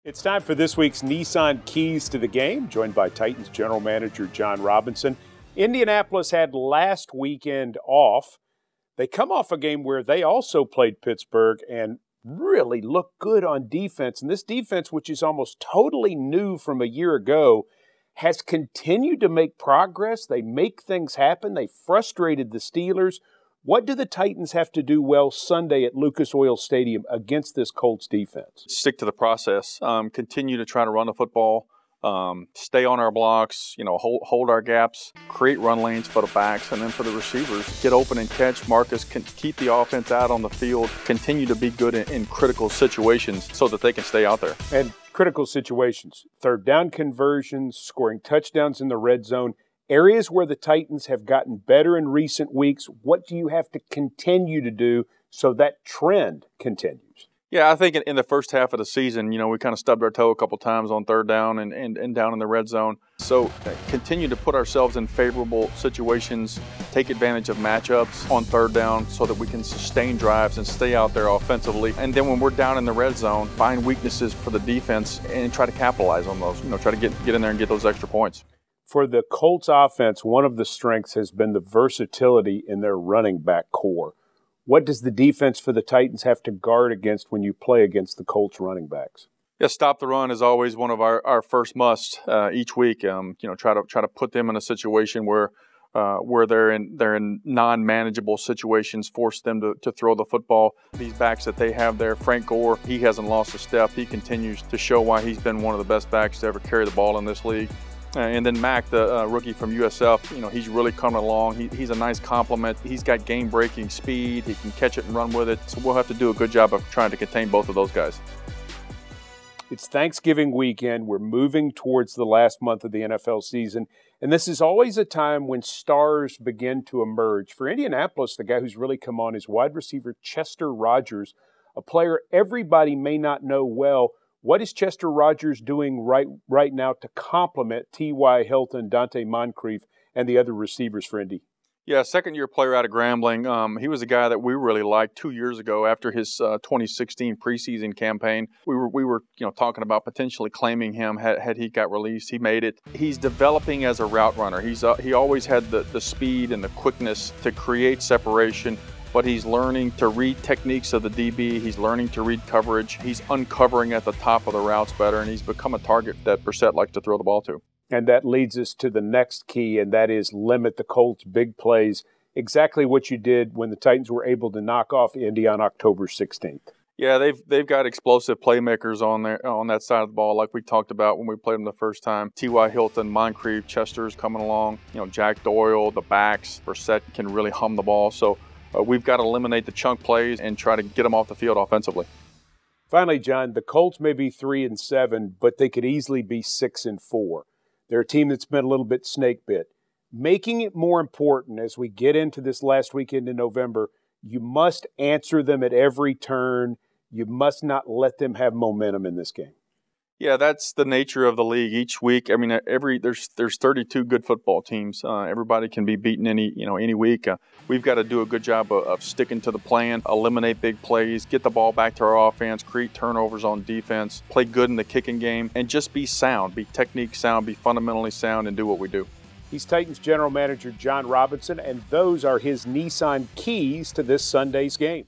It's time for this week's Nissan Keys to the Game, joined by Titans General Manager Jon Robinson. Indianapolis had last weekend off. They come off a game where they also played Pittsburgh and really looked good on defense. And this defense, which is almost totally new from a year ago, has continued to make progress. They make things happen. They frustrated the Steelers. What do the Titans have to do well Sunday at Lucas Oil Stadium against this Colts defense? Stick to the process. Continue to try to run the football. Stay on our blocks. Hold our gaps. Create run lanes for the backs, and then for the receivers, get open and catch. Marcus can keep the offense out on the field. Continue to be good in critical situations so that they can stay out there. And critical situations, third down conversions, scoring touchdowns in the red zone. Areas where the Titans have gotten better in recent weeks. What do you have to continue to do so that trend continues? Yeah, I think in the first half of the season, we kind of stubbed our toe a couple times on third down and down in the red zone. So continue to put ourselves in favorable situations, take advantage of matchups on third down so that we can sustain drives and stay out there offensively. And then when we're down in the red zone, find weaknesses for the defense and try to capitalize on those. Try to get in there and get those extra points. For the Colts offense, one of the strengths has been the versatility in their running back core. What does the defense for the Titans have to guard against when you play against the Colts running backs? Yeah, stop the run is always one of our first must each week. Try to put them in a situation where they're in non-manageable situations, force them to throw the football. These backs that they have there, Frank Gore, he hasn't lost a step. He continues to show why he's been one of the best backs to ever carry the ball in this league. And then Mack, the rookie from USF, he's really coming along. He's a nice complement. He's got game-breaking speed. He can catch it and run with it. So we'll have to do a good job of trying to contain both of those guys. It's Thanksgiving weekend. We're moving towards the last month of the NFL season. And this is always a time when stars begin to emerge. For Indianapolis, the guy who's really come on is wide receiver Chester Rogers, a player everybody may not know well. What is Chester Rogers doing right now to complement T.Y. Hilton, Dante Moncrief, and the other receivers for Indy? Yeah, second-year player out of Grambling. He was a guy that we really liked 2 years ago after his 2016 preseason campaign. We were talking about potentially claiming him had he got released. He made it. He's developing as a route runner. He always had the speed and the quickness to create separation. But he's learning to read techniques of the DB. He's learning to read coverage. He's uncovering at the top of the routes better, and he's become a target that Brissett likes to throw the ball to. And that leads us to the next key, and that is limit the Colts' big plays. Exactly what you did when the Titans were able to knock off Indy on October 16th. Yeah, they've got explosive playmakers on that side of the ball, like we talked about when we played them the first time. T.Y. Hilton, Moncrief, Chester's coming along. Jack Doyle, the backs. Brissett can really hum the ball. So we've got to eliminate the chunk plays and try to get them off the field offensively. Finally, John, the Colts may be 3-7, but they could easily be 6-4. They're a team that's been a little bit snake bit. Making it more important as we get into this last weekend in November, you must answer them at every turn. You must not let them have momentum in this game. Yeah, that's the nature of the league. Each week, there's 32 good football teams. Everybody can be beaten any week. We've got to do a good job of sticking to the plan, eliminate big plays, get the ball back to our offense, create turnovers on defense, play good in the kicking game, and just be sound, be technique sound, be fundamentally sound, and do what we do. He's Titans General Manager Jon Robinson, and those are his Nissan Keys to this Sunday's game.